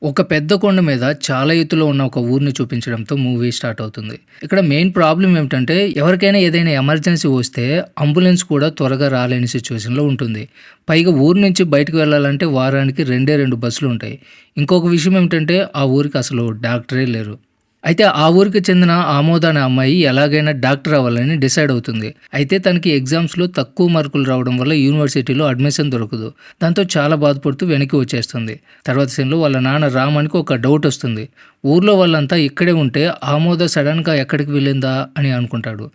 ఒక పెద్ద కొండ మీద చాలా ఎత్తులో ఉన్న ఒక ఊరిని చూపించడంతో మూవీ స్టార్ట్ అవుతుంది. ఇక్కడ మెయిన్ ప్రాబ్లం ఏమిటంటే ఎవరికైనా ఏదైనా ఎమర్జెన్సీ వస్తే అంబులెన్స్ కూడా త్వరగా రాలేని సిచ్యువేషన్‌లో ఉంటుంది. పైగా ఊరు నుంచి బయటకు వెళ్ళాలంటే వారానికి రెండే 2 బస్సులు ఉంటాయి. ఇంకొక విషయం ఏమిటంటే ఆ ఊరికి అసలు డాక్టరే లేరు. అయితే ఆ ఊరికి చెందిన ఆమోద అనే అమ్మాయి ఎలాగైనా డాక్టర్ అవ్వాలని డిసైడ్ అవుతుంది. అయితే తనకి ఎగ్జామ్స్‌లో తక్కువ మార్కులు రావడం వల్ల యూనివర్సిటీలో అడ్మిషన్ దొరకదు. దాంతో చాలా బాధపడుతూ వెనక్కి వచ్చేస్తుంది. తర్వాత సీన్‌లో వాళ్ళ నాన్న రామన్‌కి ఒక డౌట్ వస్తుంది. ఊర్లో వాళ్ళంతా ఇక్కడే ఉంటే ఆమోద సడెన్‌గా ఎక్కడికి వెళ్ళిందా అని అనుకుంటాడు.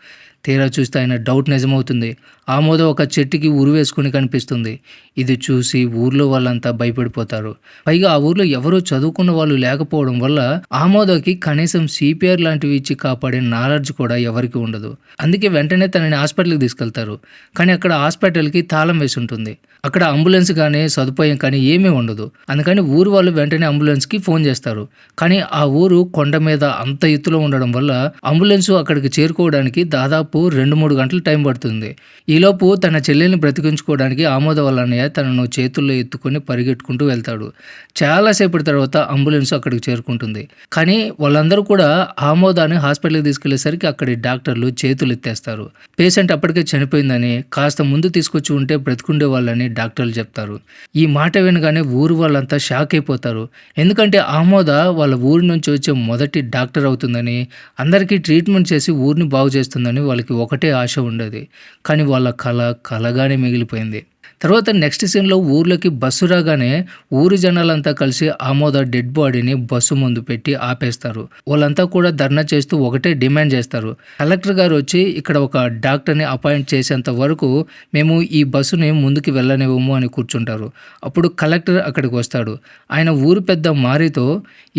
తీరా చూస్తే ఆయన డౌట్ నిజమవుతుంది. ఆమోద ఒక చెట్టుకి ఉరివేసుకొని కనిపిస్తుంది. ఇది చూసి ఊర్లో వాళ్ళంతా భయపడిపోతారు. పైగా ఆ ఊర్లో ఎవరూ చదువుకున్న వాళ్ళు లేకపోవడం వల్ల ఆమోదకి కనీసం సిపిఆర్ లాంటివి ఇచ్చి కాపాడే నాలెడ్జ్ కూడా ఎవరికీ ఉండదు. అందుకే వెంటనే తనని హాస్పిటల్‌కి తీసుకెళ్తారు. కానీ అక్కడ హాస్పిటల్‌కి తాళం వేసి ఉంటుంది. అక్కడ అంబులెన్స్ కానీ, సదుపాయం కానీ ఏమీ ఉండదు. అందుకని ఊరు వాళ్ళు వెంటనే అంబులెన్స్‌కి ఫోన్ చేస్తారు. కానీ ఆ ఊరు కొండ మీద అంత ఎత్తులో ఉండడం వల్ల అంబులెన్స్ అక్కడికి చేరుకోవడానికి దాదాపు 2, 3 గంటలు టైం పడుతుంది. ఈలోపు తన చెల్లెల్ని బ్రతికించుకోవడానికి ఆమోద వాళ్ళ అన్నయ్య తనను చేతుల్లో ఎత్తుకొని పరిగెట్టుకుంటూ వెళ్తాడు. చాలా సేపటి తర్వాత అంబులెన్స్ అక్కడికి చేరుకుంటుంది. కానీ వాళ్ళందరూ కూడా ఆమోదాన్ని హాస్పిటల్‌కి తీసుకెళ్లేసరికి అక్కడి డాక్టర్లు చేతులు ఎత్తేస్తారు. పేషెంట్ అప్పటికే చనిపోయిందని, కాస్త ముందు తీసుకొచ్చి ఉంటే బ్రతికుండే వాళ్ళని డాక్టర్లు చెప్తారు. ఈ మాట వినగానే ఊరు వాళ్ళంతా షాక్ అయిపోతారు. ఎందుకంటే ఆమోద వాళ్ళ ఊరి నుంచి వచ్చే మొదటి డాక్టర్ అవుతుందని, అందరికీ ట్రీట్మెంట్ చేసి ఊరిని బాగు చేస్తుందని వాళ్ళకి ఒకటే ఆశ ఉండేది. కానీ వాళ్ళ కల కలగానే మిగిలిపోయింది. తర్వాత నెక్స్ట్ సీన్‌లో ఊర్లోకి బస్సు రాగానే ఊరి జనాలంతా కలిసి ఆమోద డెడ్ బాడీని బస్సు ముందు పెట్టి ఆపేస్తారు. వాళ్ళంతా కూడా ధర్నా చేస్తూ ఒకటే డిమాండ్ చేస్తారు. కలెక్టర్ గారు వచ్చి ఇక్కడ ఒక డాక్టర్‌ని అపాయింట్ చేసేంత వరకు మేము ఈ బస్సుని ముందుకు వెళ్ళనివ్వము అని కూర్చుంటారు. అప్పుడు కలెక్టర్ అక్కడికి వస్తాడు. ఆయన ఊరు పెద్ద మారితో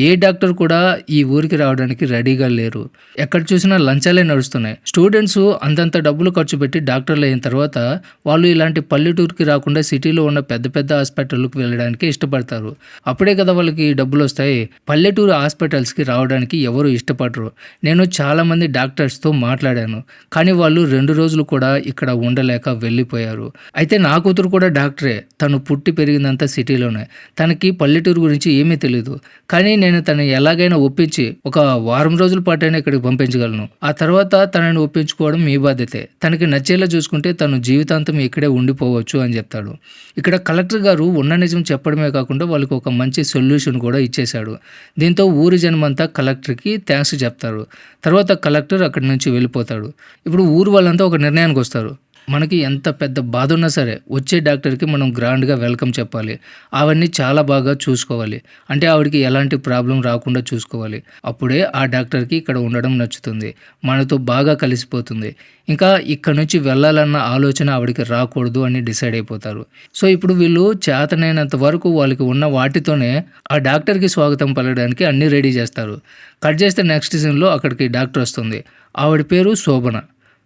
ఏ డాక్టర్ కూడా ఈ ఊరికి రావడానికి రెడీగా లేరు. ఎక్కడ చూసినా లంచాలే నడుస్తున్నాయి. స్టూడెంట్స్ అంతంత డబ్బులు ఖర్చు పెట్టి డాక్టర్లు అయిన తర్వాత వాళ్ళు ఇలాంటి పల్లెటూరుకి రాకుండా సిటీలో ఉన్న పెద్ద పెద్ద హాస్పిటల్‌కి వెళ్ళడానికి ఇష్టపడతారు. అప్పుడే కదా వాళ్ళకి డబ్బులు వస్తాయి. పల్లెటూరు హాస్పిటల్స్‌కి రావడానికి ఎవరు ఇష్టపడరు. నేను చాలామంది డాక్టర్స్‌తో మాట్లాడాను. కానీ వాళ్ళు 2 రోజులు కూడా ఇక్కడ ఉండలేక వెళ్ళిపోయారు. అయితే నా కూతురు కూడా డాక్టరే. తను పుట్టి పెరిగిందంతా సిటీలోనే. తనకి పల్లెటూరు గురించి ఏమీ తెలీదు. కానీ నేను తనని ఎలాగైనా ఒప్పించి ఒక వారం రోజుల పాటైనా ఇక్కడికి పంపించగలను. ఆ తర్వాత తనని ఒప్పించుకోవడం మీ బాధ్యతే. తనకి నచ్చేలా చూసుకుంటే తను జీవితాంతం ఇక్కడే ఉండిపోవచ్చు అని చెప్తాడు. ఇక్కడ కలెక్టర్ గారు ఉన్న నిజం చెప్పడమే కాకుండా వాళ్ళకి ఒక మంచి సొల్యూషన్ కూడా ఇచ్చేశాడు. దీంతో ఊరి జనమంతా కలెక్టర్‌కి థాంక్స్ చెప్తారు. తర్వాత కలెక్టర్ అక్కడి నుంచి వెళ్ళిపోతాడు. ఇప్పుడు ఊరు వాళ్ళంతా ఒక నిర్ణయానికి వస్తారు. మనకి ఎంత పెద్ద బాధ ఉన్నా సరే వచ్చే డాక్టర్‌కి మనం గ్రాండ్‌గా వెల్కమ్ చెప్పాలి. అవన్నీ చాలా బాగా చూసుకోవాలి. అంటే ఆవిడకి ఎలాంటి ప్రాబ్లమ్ రాకుండా చూసుకోవాలి. అప్పుడే ఆ డాక్టర్‌కి ఇక్కడ ఉండడం నచ్చుతుంది. మనతో బాగా కలిసిపోతుంది. ఇంకా ఇక్కడి నుంచి వెళ్ళాలన్న ఆలోచన ఆవిడకి రాకూడదు అని డిసైడ్ అయిపోతారు. సో ఇప్పుడు వీళ్ళు చేతనైనంత వరకు వాళ్ళకి ఉన్న వాటితోనే ఆ డాక్టర్‌కి స్వాగతం పలకడానికి అన్నీ రెడీ చేస్తారు. కట్ చేస్తే నెక్స్ట్ సీన్‌లో అక్కడికి డాక్టర్ వస్తుంది. ఆవిడ పేరు శోభన.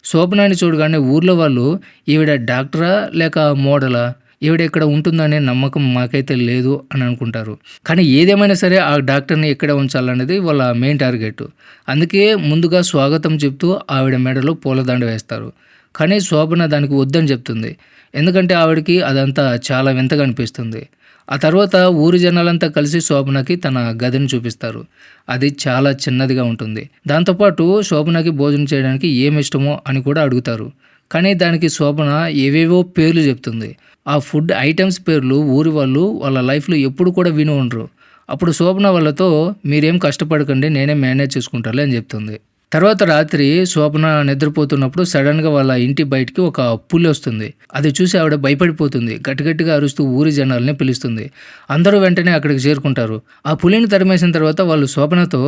శోభనాని చూడగానే ఊర్లో వాళ్ళు ఈవిడ డాక్టరా లేక మోడలా? ఈవిడ ఇక్కడ ఉంటుందనే నమ్మకం మాకైతే లేదు అని అనుకుంటారు. కానీ ఏదేమైనా సరే ఆ డాక్టర్‌ని ఇక్కడే ఉంచాలనేది వాళ్ళ మెయిన్ టార్గెట్. అందుకే ముందుగా స్వాగతం చెప్తూ ఆవిడ మెడలో పూలదండ వేస్తారు. కానీ శోభన దానికి వద్దని చెప్తుంది. ఎందుకంటే ఆవిడకి అదంతా చాలా వింతగా అనిపిస్తుంది. ఆ తర్వాత ఊరి జనాలంతా కలిసి శోభనకి తన గదిని చూపిస్తారు. అది చాలా చిన్నదిగా ఉంటుంది. దాంతోపాటు శోభనకి భోజనం చేయడానికి ఏమిష్టమో అని కూడా అడుగుతారు. కానీ దానికి శోభన ఏవేవో పేర్లు చెప్తుంది. ఆ ఫుడ్ ఐటెమ్స్ పేర్లు ఊరి వాళ్ళు వాళ్ళ లైఫ్‌లో ఎప్పుడు కూడా విని ఉండరు. అప్పుడు శోభన వాళ్ళతో మీరేం కష్టపడకండి నేనే మేనేజ్ చేసుకుంటాలే అని చెప్తుంది. తర్వాత రాత్రి శోభన నిద్రపోతున్నప్పుడు సడన్‌గా వాళ్ళ ఇంటి బయటికి ఒక పులి వస్తుంది. అది చూసి ఆవిడ భయపడిపోతుంది. గట్టిగట్టిగా అరుస్తూ ఊరి జనాల్ని పిలుస్తుంది. అందరూ వెంటనే అక్కడికి చేరుకుంటారు. ఆ పులిని తరిమేసిన తర్వాత వాళ్ళు శోభనతో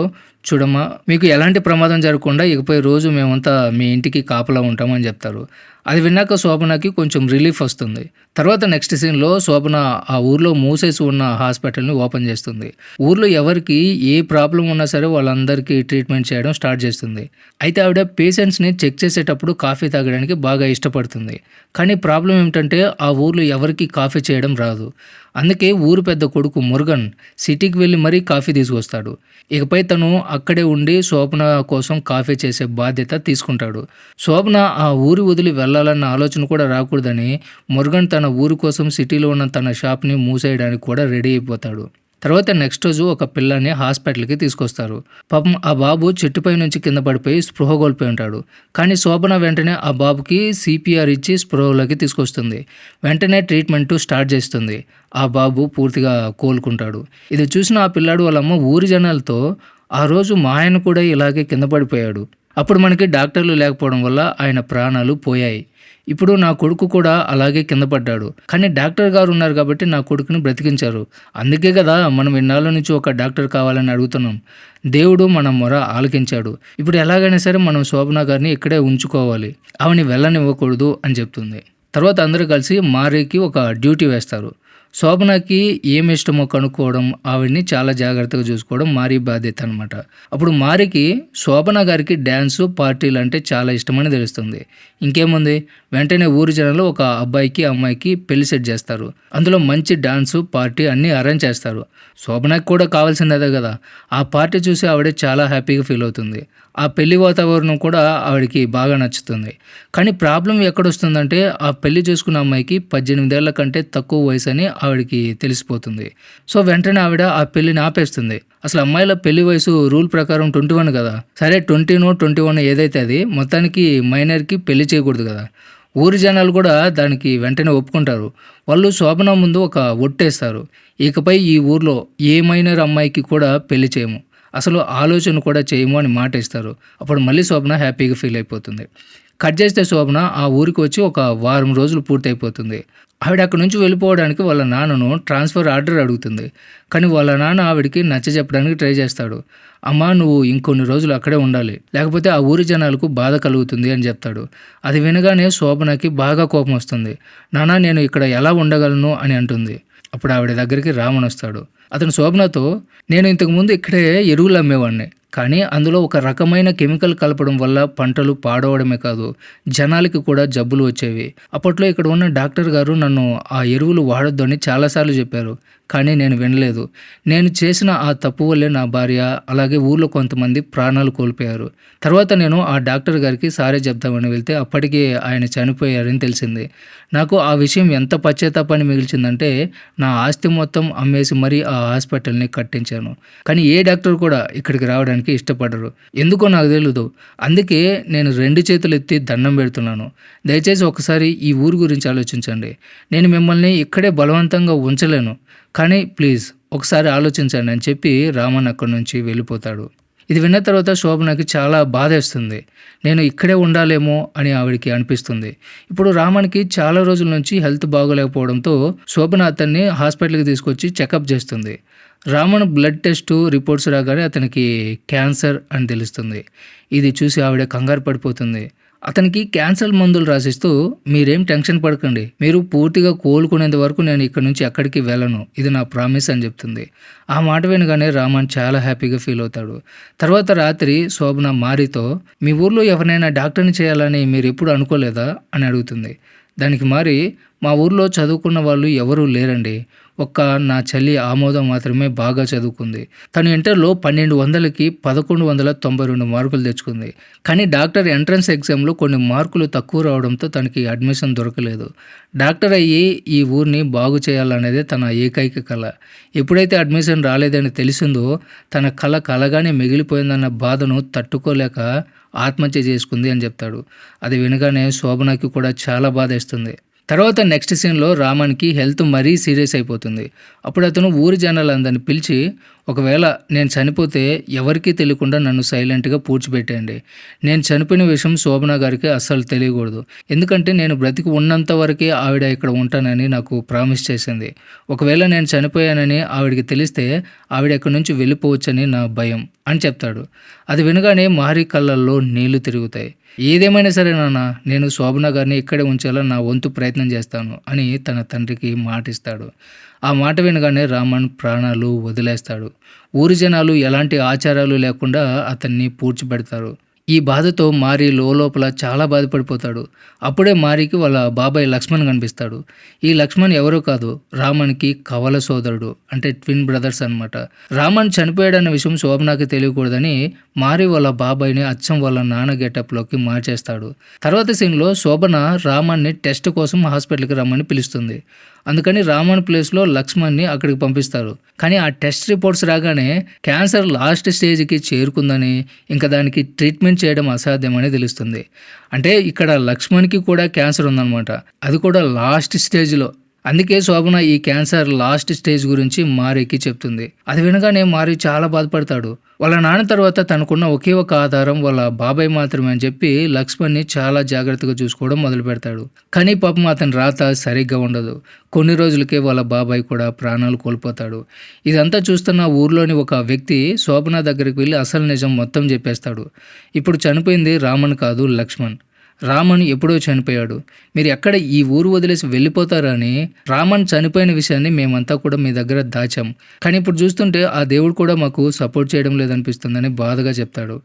చూడమ్మా మీకు ఎలాంటి ప్రమాదం జరగకుండా ఇకపై రోజు మేమంతా మీ ఇంటికి కాపలా ఉంటాం అని చెప్తారు. అది విన్నాక శోభనకి కొంచెం రిలీఫ్ వస్తుంది. తర్వాత నెక్స్ట్ సీన్‌లో శోభన ఆ ఊర్లో మూసేసి ఉన్న హాస్పిటల్‌ని ఓపెన్ చేస్తుంది. ఊర్లో ఎవరికి ఏ ప్రాబ్లమ్ ఉన్నా సరే వాళ్ళందరికీ ట్రీట్మెంట్ చేయడం స్టార్ట్ చేస్తుంది. అయితే ఆవిడ పేషెంట్స్‌ని చెక్ చేసేటప్పుడు కాఫీ తాగడానికి బాగా ఇష్టపడుతుంది. కానీ ప్రాబ్లమ్ ఏమిటంటే ఆ ఊర్లో ఎవరికీ కాఫీ చేయడం రాదు. అందుకే ఊరు పెద్ద కొడుకు మురుగన్ సిటీకి వెళ్ళి మరీ కాఫీ తీసుకొస్తాడు. ఇకపై తను అక్కడే ఉండి శోభన కోసం కాఫీ చేసే బాధ్యత తీసుకుంటాడు. శోభన ఆ ఊరి వదిలి వెళ్ళాలన్న ఆలోచన కూడా రాకూడదని మురుగన్ తన ఊరి కోసం సిటీలో ఉన్న తన షాప్‌ని మూసేయడానికి కూడా రెడీ అయిపోతాడు. తర్వాత నెక్స్ట్ రోజు ఒక పిల్లాడిని హాస్పిటల్‌కి తీసుకొస్తారు. పాపం ఆ బాబు చెట్టుపై నుంచి కింద పడిపోయి స్పృహ కోల్పోయి ఉంటాడు. కానీ శోభన వెంటనే ఆ బాబుకి సీపీఆర్ ఇచ్చి స్పృహలోకి తీసుకొస్తుంది. వెంటనే ట్రీట్మెంట్ స్టార్ట్ చేస్తుంది. ఆ బాబు పూర్తిగా కోలుకుంటాడు. ఇది చూసిన ఆ పిల్లాడు వాళ్ళ అమ్మ ఊరి జనాలతో ఆ రోజు మా ఆయన కూడా ఇలాగే కింద పడిపోయాడు. అప్పుడు మనకి డాక్టర్లు లేకపోవడం వల్ల ఆయన ప్రాణాలు పోయాయి. ఇప్పుడు నా కొడుకు కూడా అలాగే కింద పడ్డాడు. కానీ డాక్టర్ గారు ఉన్నారు కాబట్టి నా కొడుకుని బ్రతికించారు. అందుకే కదా మనం ఇన్నాళ్ళ నుంచి ఒక డాక్టర్ కావాలని అడుగుతున్నాం. దేవుడు మన మొర ఆలకించాడు. ఇప్పుడు ఎలాగైనా సరే మనం శోభన గారిని ఇక్కడే ఉంచుకోవాలి. ఆమెని వెళ్ళనివ్వకూడదు అని చెప్తుంది. తర్వాత అందరూ కలిసి మారీకి ఒక డ్యూటీ వేస్తారు. శోభనకి ఏమి ఇష్టమో కనుక్కోవడం, ఆవిడని చాలా జాగ్రత్తగా చూసుకోవడం మారీ బాధ్యత అనమాట. అప్పుడు మారీకి శోభన గారికి డ్యాన్సు, పార్టీలు అంటే చాలా ఇష్టమని తెలుస్తుంది. ఇంకేముంది, వెంటనే ఊరి జనంలో ఒక అబ్బాయికి అమ్మాయికి పెళ్లి సెట్ చేస్తారు. అందులో మంచి డాన్సు, పార్టీ అన్నీ అరేంజ్ చేస్తారు. శోభనకి కూడా కావాల్సిందే కదా. ఆ పార్టీ చూసి ఆవిడ చాలా హ్యాపీగా ఫీల్ అవుతుంది. ఆ పెళ్లి వాతావరణం కూడా ఆవిడకి బాగా నచ్చుతుంది. కానీ ప్రాబ్లం ఎక్కడొస్తుందంటే ఆ పెళ్లి చేసుకున్న అమ్మాయికి 18 ఏళ్ల కంటే తక్కువ వయసు అని ఆవిడకి తెలిసిపోతుంది. సో వెంటనే ఆవిడ ఆ పెళ్లిని ఆపేస్తుంది. అసలు అమ్మాయిల పెళ్లి వయసు రూల్ ప్రకారం 21 కదా. సరే 20నో 21 ఏదైతే అది మొత్తానికి మైనర్కి పెళ్లి చేయకూడదు కదా. ఊరి జనాలు కూడా దానికి వెంటనే ఒప్పుకుంటారు. వాళ్ళు శోభన ముందు ఒక ఒట్టేస్తారు. ఇకపై ఈ ఊర్లో ఏ మైనర్ అమ్మాయికి కూడా పెళ్లి చేయము, అసలు ఆలోచన కూడా చేయము అని మాట ఇస్తారు. అప్పుడు మళ్ళీ శోభన హ్యాపీగా ఫీల్ అయిపోతుంది. కట్ చేస్తే శోభన ఆ ఊరికి వచ్చి ఒక వారం రోజులు పూర్తయిపోతుంది. ఆవిడ అక్కడి నుంచి వెళ్ళిపోవడానికి వాళ్ళ నాన్నను ట్రాన్స్ఫర్ ఆర్డర్ అడుగుతుంది. కానీ వాళ్ళ నాన్న ఆవిడకి నచ్చజెప్పడానికి ట్రై చేస్తాడు. అమ్మా, నువ్వు ఇంకొన్ని రోజులు అక్కడే ఉండాలి, లేకపోతే ఆ ఊరి జనాలకు బాధ కలుగుతుంది అని చెప్తాడు. అది వినగానే శోభనకి బాగా కోపం వస్తుంది. నాన్న, నేను ఇక్కడ ఎలా ఉండగలను అని అంటుంది. అప్పుడు ఆవిడ దగ్గరికి రామన్ వస్తాడు. అతను శోభనతో, నేను ఇంతకుముందు ఇక్కడే ఎరువులు అమ్మేవాడిని, కానీ అందులో ఒక రకమైన కెమికల్ కలపడం వల్ల పంటలు పాడవడమే కాదు, జనాలకి కూడా జబ్బులు వచ్చేవి. అప్పట్లో ఇక్కడ ఉన్న డాక్టర్ గారు నన్ను ఆ ఎరువులు వాడొద్దు అని చాలాసార్లు చెప్పారు, కానీ నేను వినలేదు. నేను చేసిన ఆ తప్పు వల్లే నా భార్య, అలాగే ఊర్లో కొంతమంది ప్రాణాలు కోల్పోయారు. తర్వాత నేను ఆ డాక్టర్ గారికి సారీ చెప్తామని వెళ్తే అప్పటికే ఆయన చనిపోయారని తెలిసింది. నాకు ఆ విషయం ఎంత పశ్చాత్తాపాన్ని మిగిల్చిందంటే నా ఆస్తి మొత్తం అమ్మేసి మరీ ఆ హాస్పిటల్ని కట్టించాను. కానీ ఏ డాక్టర్ కూడా ఇక్కడికి రావడానికి ఇష్టపడరు. ఎందుకో నాకు తెలియదు. అందుకే నేను 2 చేతులు ఎత్తి దండం పెడుతున్నాను. దయచేసి ఒకసారి ఈ ఊరు గురించి ఆలోచించండి. నేను మిమ్మల్ని ఇక్కడే బలవంతంగా ఉంచలేను, కానీ ప్లీజ్ ఒకసారి ఆలోచించండి అని చెప్పి రామన్ అక్కడి నుంచి వెళ్ళిపోతాడు. ఇది విన్న తర్వాత శోభనకి చాలా బాధేస్తుంది. నేను ఇక్కడే ఉండాలేమో అని ఆవిడికి అనిపిస్తుంది. ఇప్పుడు రామన్కి చాలా రోజుల నుంచి హెల్త్ బాగోలేకపోవడంతో శోభన అతన్ని హాస్పిటల్కి తీసుకొచ్చి చెకప్ చేస్తుంది. రామన్ బ్లడ్ టెస్టు రిపోర్ట్స్ రాగానే అతనికి క్యాన్సర్ అని తెలుస్తుంది. ఇది చూసి ఆవిడ కంగారు పడిపోతుంది. అతనికి క్యాన్సర్ మందులు రాసిస్తూ, మీరేం టెన్షన్ పడకండి, మీరు పూర్తిగా కోలుకునేంత వరకు నేను ఇక్కడ నుంచి ఎక్కడికి వెళ్ళను, ఇది నా ప్రామిస్ అని చెప్తుంది. ఆ మాట వినగానే రామన్ చాలా హ్యాపీగా ఫీల్ అవుతాడు. తర్వాత రాత్రి శోభన మారితో, మీ ఊర్లో ఎవరినైనా డాక్టర్ని చేయాలని మీరు ఎప్పుడు అనుకోలేదా అని అడుగుతుంది. దానికి మారి, మా ఊర్లో చదువుకున్న వాళ్ళు ఎవరూ లేరండి, ఒక్క నా చెల్లి ఆమోదం మాత్రమే బాగా చదువుకుంది. తను ఇంటర్లో 1200కి 1192 మార్కులు తెచ్చుకుంది. కానీ డాక్టర్ ఎంట్రన్స్ ఎగ్జామ్లో కొన్ని మార్కులు తక్కువ రావడంతో తనకి అడ్మిషన్ దొరకలేదు. డాక్టర్ అయ్యి ఈ ఊరిని బాగు చేయాలనేదే తన ఏకైక కళ. ఎప్పుడైతే అడ్మిషన్ రాలేదని తెలిసిందో తన కళ కలగానే మిగిలిపోయిందన్న బాధను తట్టుకోలేక ఆత్మహత్య చేసుకుంది అని చెప్తాడు. అది వినగానే శోభనకి కూడా చాలా బాధేస్తుంది. తర్వాత నెక్స్ట్ సీన్లో రామన్కి హెల్త్ మరీ సీరియస్ అయిపోతుంది. అప్పుడు అతను ఊరి జనాలందరిని పిలిచి, ఒకవేళ నేను చనిపోతే ఎవరికీ తెలియకుండా నన్ను సైలెంట్గా పూడ్చిపెట్టేయండి. నేను చనిపోయిన విషయం శోభన గారికి అస్సలు తెలియకూడదు, ఎందుకంటే నేను బ్రతికి ఉన్నంత వరకే ఆవిడ ఇక్కడ ఉంటానని నాకు ప్రామిస్ చేసింది. ఒకవేళ నేను చనిపోయానని ఆవిడకి తెలిస్తే ఆవిడ ఎక్కడి నుంచి వెళ్ళిపోవచ్చని నా భయం అని చెప్తాడు. అది వినగానే మారీ కళ్ళల్లో నీళ్లు తిరుగుతాయి. ఏదేమైనా సరే నాన్న, నేను శోభన గారిని ఇక్కడే ఉంచేలా నా వంతు ప్రయత్నం చేస్తాను అని తన తండ్రికి మాటిస్తాడు. ఆ మాట వినగానే రామన్ ప్రాణాలు వదిలేస్తాడు. ఊరి జనాలు ఎలాంటి ఆచారాలు లేకుండా అతన్ని పూడ్చిపెడతారు. ఈ బాధతో మారీ లోపల చాలా బాధపడిపోతాడు. అప్పుడే మారీకి వాళ్ళ బాబాయ్ లక్ష్మణ్ కనిపిస్తాడు. ఈ లక్ష్మణ్ ఎవరో కాదు, రామన్కి కవల సోదరుడు, అంటే ట్విన్ బ్రదర్స్ అనమాట. రామన్ చనిపోయాడన్న విషయం శోభనకి తెలియకూడదని మారీ వాళ్ళ బాబాయ్ని అచ్చం వాళ్ళ నాన్న గెటప్లోకి మార్చేస్తాడు. తర్వాత సీన్లో శోభన రామన్ని టెస్ట్ కోసం హాస్పిటల్కి రమ్మని పిలుస్తుంది. అందుకని రామన్ ప్లేస్లో లక్ష్మణ్ని అక్కడికి పంపిస్తారు. కానీ ఆ టెస్ట్ రిపోర్ట్స్ రాగానే క్యాన్సర్ లాస్ట్ స్టేజ్కి చేరుకుందని, ఇంకా దానికి ట్రీట్మెంట్ చేయడం అసాధ్యమని తెలుస్తుంది. అంటే ఇక్కడ లక్ష్మణ్కి కూడా క్యాన్సర్ ఉందన్నమాట, అది కూడా లాస్ట్ స్టేజ్లో. అందుకే శోభన ఈ క్యాన్సర్ లాస్ట్ స్టేజ్ గురించి మారికి చెప్తుంది. అది వినగానే మారి చాలా బాధపడతాడు. వాళ్ళ నాన్న తర్వాత తనకున్న ఒకే ఒక ఆధారం వాళ్ళ బాబాయ్ మాత్రమే అని చెప్పి లక్ష్మణ్ని చాలా జాగ్రత్తగా చూసుకోవడం మొదలు పెడతాడు. కానీ పాపం అతని రాత సరిగ్గా ఉండదు. కొన్ని రోజులకే వాళ్ళ బాబాయ్ కూడా ప్రాణాలు కోల్పోతాడు. ఇదంతా చూస్తున్న ఊర్లోని ఒక వ్యక్తి శోభన దగ్గరికి వెళ్ళి అసలు నిజం మొత్తం చెప్పేస్తాడు. ఇప్పుడు చనిపోయింది రామన్ కాదు, లక్ష్మణ్. రామన్ ఎప్పుడో చనిపోయాడు. మీరు ఎక్కడ ఈ ఊరు వదిలేసి వెళ్ళిపోతారని రామన్ చనిపోయిన విషయాన్ని మేమంతా కూడా మీ దగ్గర దాచాం. కానీ ఇప్పుడు చూస్తుంటే ఆ దేవుడు కూడా మాకు సపోర్ట్ చేయడం లేదనిపిస్తుందని బాధగా చెప్తాడు.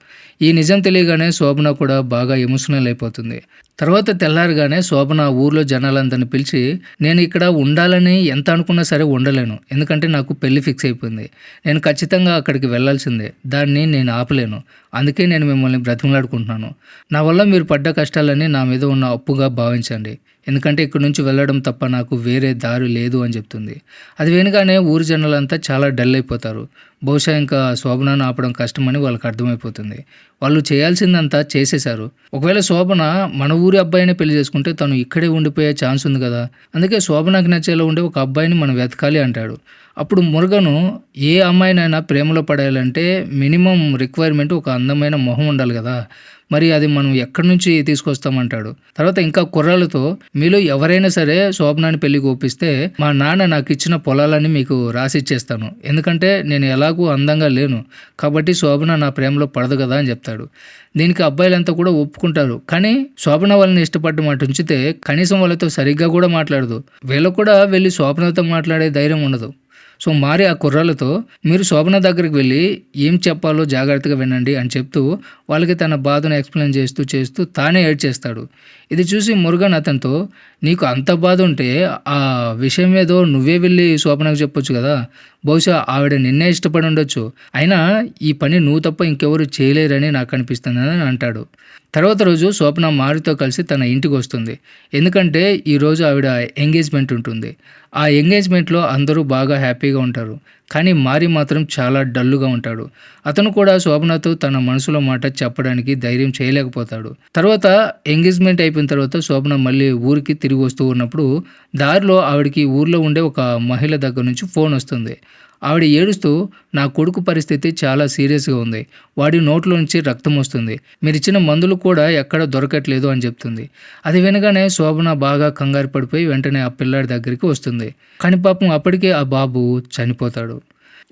ఈ నిజం తెలియగానే శోభన కూడా బాగా ఎమోషనల్ అయిపోతుంది. తర్వాత తెల్లారగానే శోభన ఊర్లో జనాలందరిని పిలిచి, నేను ఇక్కడ ఉండాలని ఎంత అనుకున్నా సరే ఉండలేను. ఎందుకంటే నాకు పెళ్లి ఫిక్స్ అయిపోయింది. నేను ఖచ్చితంగా అక్కడికి వెళ్ళాల్సిందే. దాన్ని నేను ఆపలేను. అందుకే నేను మిమ్మల్ని బ్రతిమలాడుకుంటున్నాను. నా వల్ల మీరు పడ్డ కష్టాలన్నీ నా మీద ఉన్న అప్పుగా భావించండి. ఎందుకంటే ఇక్కడి నుంచి వెళ్ళడం తప్ప నాకు వేరే దారి లేదు అని చెప్తుంది. అది వినగానే ఊరి జనాలంతా చాలా డల్ అయిపోతారు. బహుశా ఇంకా శోభనను ఆపడం కష్టమని వాళ్ళకి అర్థమైపోతుంది. వాళ్ళు చేయాల్సిందంతా చేసేశారు. ఒకవేళ శోభన మన ఊరి అబ్బాయినే పెళ్లి చేసుకుంటే తను ఇక్కడే ఉండిపోయే ఛాన్స్ ఉంది కదా. అందుకే శోభనకి నచ్చేలా ఉండే ఒక అబ్బాయిని మనం వెతకాలి అంటాడు. అప్పుడు మురుగను, ఏ అమ్మాయినైనా ప్రేమలో పడేయాలంటే మినిమం రిక్వైర్మెంట్ ఒక అందమైన మొహం ఉండాలి కదా, మరి అది మనం ఎక్కడి నుంచి తీసుకొస్తామంటాడు. తర్వాత ఇంకా కుర్రాళ్ళతో, మీలో ఎవరైనా సరే శోభనాన్ని పెళ్లికి ఒప్పిస్తే మా నాన్న నాకు ఇచ్చిన పొలాలన్నీ మీకు రాసిచ్చేస్తాను. ఎందుకంటే నేను ఎలాగూ అందంగా లేను కాబట్టి శోభన నా ప్రేమలో పడదు కదా అని చెప్తాడు. దీనికి అబ్బాయిలంతా కూడా ఒప్పుకుంటారు. కానీ శోభన వాళ్ళని ఇష్టపడ్డ మాట ఉంచితే కనీసం వాళ్ళతో సరిగ్గా కూడా మాట్లాడదు. వీళ్ళకు కూడా వెళ్ళి శోభనతో మాట్లాడే ధైర్యం ఉండదు. సో మారి ఆ కుర్రాళ్ళతో, మీరు శోభన దగ్గరికి వెళ్ళి ఏం చెప్పాలో జాగ్రత్తగా వినండి అని చెప్తూ వాళ్ళకి తన బాధను ఎక్స్ప్లెయిన్ చేస్తూ తానే ఏడ్చేస్తాడు. ఇది చూసి మురుగన్ అతనితో, నీకు అంత బాధ ఉంటే ఆ విషయం ఏదో నువ్వే వెళ్ళి శోభనకు చెప్పొచ్చు కదా, బహుశా ఆవిడ నిన్నే ఇష్టపడి ఉండొచ్చు, అయినా ఈ పని నువ్వు తప్ప ఇంకెవరు చేయలేరని నాకు అనిపిస్తుంది అని అంటాడు. తర్వాత రోజు శోభన మారితో కలిసి తన ఇంటికి వస్తుంది. ఎందుకంటే ఈరోజు ఆవిడ ఎంగేజ్మెంట్ ఉంటుంది. ఆ ఎంగేజ్మెంట్లో అందరూ బాగా హ్యాపీగా ఉంటారు. కానీ మారి మాత్రం చాలా డల్లుగా ఉంటాడు. అతను కూడా శోభనతో తన మనసులో మాట చెప్పడానికి ధైర్యం చేయలేకపోతాడు. తర్వాత ఎంగేజ్మెంట్ అయిపోయిన తర్వాత శోభన మళ్ళీ ఊరికి తిరిగి వస్తూ ఉన్నప్పుడు దారిలో ఆవిడకి ఊర్లో ఉండే ఒక మహిళ దగ్గర నుంచి ఫోన్ వస్తుంది. ఆవిడ ఏడుస్తూ, నా కొడుకు పరిస్థితి చాలా సీరియస్గా ఉంది, వాడి నోట్లో నుంచి రక్తం వస్తుంది, మీరు ఇచ్చిన మందులు కూడా ఎక్కడ దొరకట్లేదు అని చెప్తుంది. అది వినగానే శోభన బాగా కంగారు పడిపోయి వెంటనే ఆ పిల్లాడి దగ్గరికి వస్తుంది. కానీ పాపం అప్పటికే ఆ బాబు చనిపోతాడు.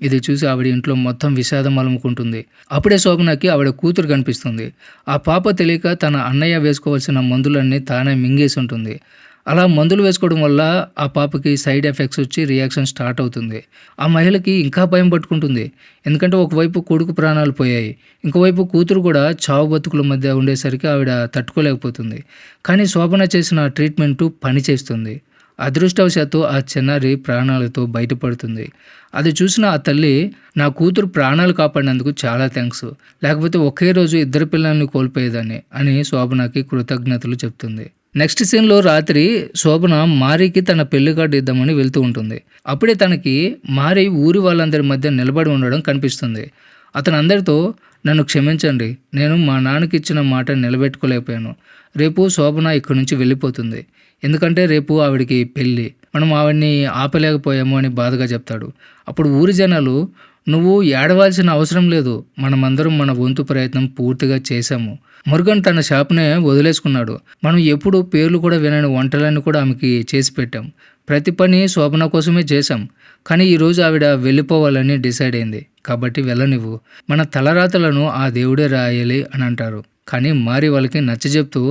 ఇది చూసి ఆవిడ ఇంట్లో మొత్తం విషాదం అలుముకుంటుంది. అప్పుడే శోభనకి ఆవిడ కూతురు కనిపిస్తుంది. ఆ పాప తెలియక తన అన్నయ్య వేసుకోవాల్సిన మందులన్నీ తానే మింగేసి ఉంటుంది. అలా మందులు వేసుకోవడం వల్ల ఆ పాపకి సైడ్ ఎఫెక్ట్స్ వచ్చి రియాక్షన్ స్టార్ట్ అవుతుంది. ఆ మహిళకి ఇంకా భయం పట్టుకుంటుంది. ఎందుకంటే ఒకవైపు కొడుకు ప్రాణాలు పోయాయి, ఇంకోవైపు కూతురు కూడా చావు బతుకుల మధ్య ఉండేసరికి ఆవిడ తట్టుకోలేకపోతుంది. కానీ శోభన చేసిన ట్రీట్మెంటు పనిచేస్తుంది. అదృష్టవశాత్తు ఆ చిన్నారి ప్రాణాలతో బయటపడుతుంది. అది చూసిన ఆ తల్లి, నా కూతురు ప్రాణాలు కాపాడినందుకు చాలా థ్యాంక్స్, లేకపోతే ఒకే రోజు ఇద్దరు పిల్లల్ని కోల్పోయేదాన్ని అని శోభనకి కృతజ్ఞతలు చెప్తుంది. నెక్స్ట్ సీన్లో రాత్రి శోభన మారికి తన పెళ్లి కార్డు ఇద్దామని వెళ్తూ ఉంటుంది. అప్పుడే తనకి మారి ఊరి వాళ్ళందరి మధ్య నిలబడి ఉండడం కనిపిస్తుంది. అతను అందరితో, నన్ను క్షమించండి, నేను మా నాన్నకి ఇచ్చిన మాట నిలబెట్టుకోలేకపోయాను. రేపు శోభన ఇక్కడి నుంచి వెళ్ళిపోతుంది, ఎందుకంటే రేపు ఆవిడికి పెళ్ళి, మనం ఆవిడ్ని ఆపలేకపోయాము అని బాధగా చెప్తాడు. అప్పుడు ఊరి జనాలు, నువ్వు ఏడవాల్సిన అవసరం లేదు, మనమందరం మన వంతు ప్రయత్నం పూర్తిగా చేశాము. మురుగన్ తన షాప్నే వదిలేసుకున్నాడు. మనం ఎప్పుడు పేర్లు కూడా వినని వంటలన్నీ కూడా ఆమెకి చేసి పెట్టాం. ప్రతి పని శోభన కోసమే చేశాం. కానీ ఈరోజు ఆవిడ వెళ్ళిపోవాలని డిసైడ్ అయింది కాబట్టి వెళ్ళనివ్వు. మన తలరాతలను ఆ దేవుడే రాయాలి అని అంటారు. కానీ మారి వాళ్ళకి నచ్చజెప్తూ,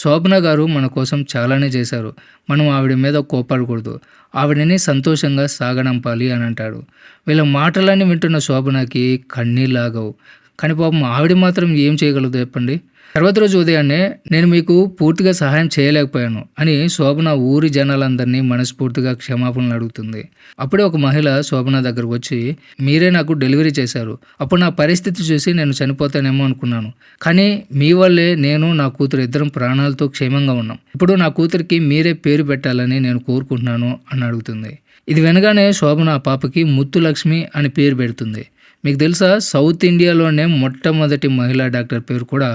శోభన గారు మన కోసం చాలానే చేశారు, మనం ఆవిడ మీద కోపడకూడదు, ఆవిడని సంతోషంగా సాగనంపాలి అని అంటాడు. వీళ్ళ మాటలన్నీ వింటున్న శోభనకి కన్నీళ్ళాగవు. కానీ పాపం ఆవిడ మాత్రం ఏం చేయగలదు చెప్పండి. తర్వాత రోజు ఉదయాన్నే నేను మీకు పూర్తిగా సహాయం చేయలేకపోయాను అని శోభన ఊరి జనాలందరినీ మనస్ఫూర్తిగా క్షమాపణలు అడుగుతుంది. అప్పుడే ఒక మహిళ శోభన దగ్గరకు వచ్చి, మీరే నాకు డెలివరీ చేశారు. అప్పుడు నా పరిస్థితి చూసి నేను చనిపోతానేమో అనుకున్నాను. కానీ మీ వల్లే నేను నా కూతురు ఇద్దరం ప్రాణాలతో క్షేమంగా ఉన్నాం. ఇప్పుడు నా కూతురికి మీరే పేరు పెట్టాలని నేను కోరుకుంటున్నాను అని అడుగుతుంది. ఇది వినగానే శోభన ఆ పాపకి ముత్తులక్ష్మి అని పేరు పెడుతుంది. మీకు తెలుసా, సౌత్ ఇండియాలోనే మొట్టమొదటి మహిళా డాక్టర్ పేరు కూడా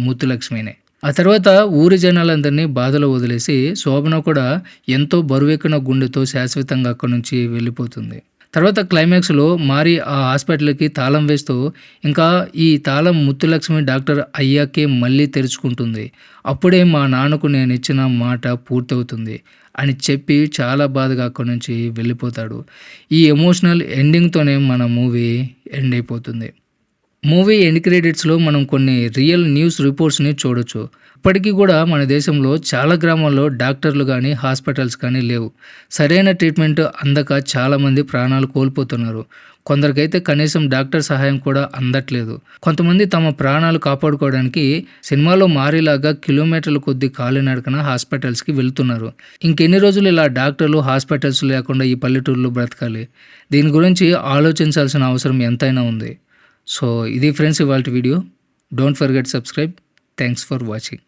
ముత్తులక్ష్మినే. ఆ తర్వాత ఊరి జనాలందరినీ బాధలో వదిలేసి శోభన కూడా ఎంతో బరువెక్కిన గుండెతో శాశ్వతంగా అక్కడి నుంచి వెళ్ళిపోతుంది. తర్వాత క్లైమాక్స్లో మారి ఆ హాస్పిటల్కి తాళం వేస్తూ, ఇంకా ఈ తాళం ముత్తులక్ష్మి డాక్టర్ అయ్యాకే మళ్ళీ తెరుచుకుంటుంది, అప్పుడే మా నాన్నకు నేను ఇచ్చిన మాట పూర్తవుతుంది అని చెప్పి చాలా బాధగా అక్కడి నుంచి వెళ్ళిపోతాడు. ఈ ఎమోషనల్ ఎండింగ్తోనే మన మూవీ ఎండ్ అయిపోతుంది. మూవీ ఎండ్ క్రెడిట్స్లో మనం కొన్ని రియల్ న్యూస్ రిపోర్ట్స్ని చూడొచ్చు. ఇప్పటికీ కూడా మన దేశంలో చాలా గ్రామాల్లో డాక్టర్లు కానీ హాస్పిటల్స్ కానీ లేవు. సరైన ట్రీట్మెంట్ అందక చాలామంది ప్రాణాలు కోల్పోతున్నారు. కొందరికైతే కనీసం డాక్టర్ సహాయం కూడా అందట్లేదు. కొంతమంది తమ ప్రాణాలు కాపాడుకోవడానికి సినిమాలో మారిలాగా కిలోమీటర్ల కొద్ది కాలినడకన హాస్పిటల్స్కి వెళ్తున్నారు. ఇంకెన్ని రోజులు ఇలా డాక్టర్లు హాస్పిటల్స్ లేకుండా ఈ పల్లెటూరులో బ్రతకాలి? దీని గురించి ఆలోచించాల్సిన అవసరం ఎంతైనా ఉంది. సో ఇది ఫ్రెండ్స్ ఇవాల్టి video. Don't forget subscribe. Thanks for watching.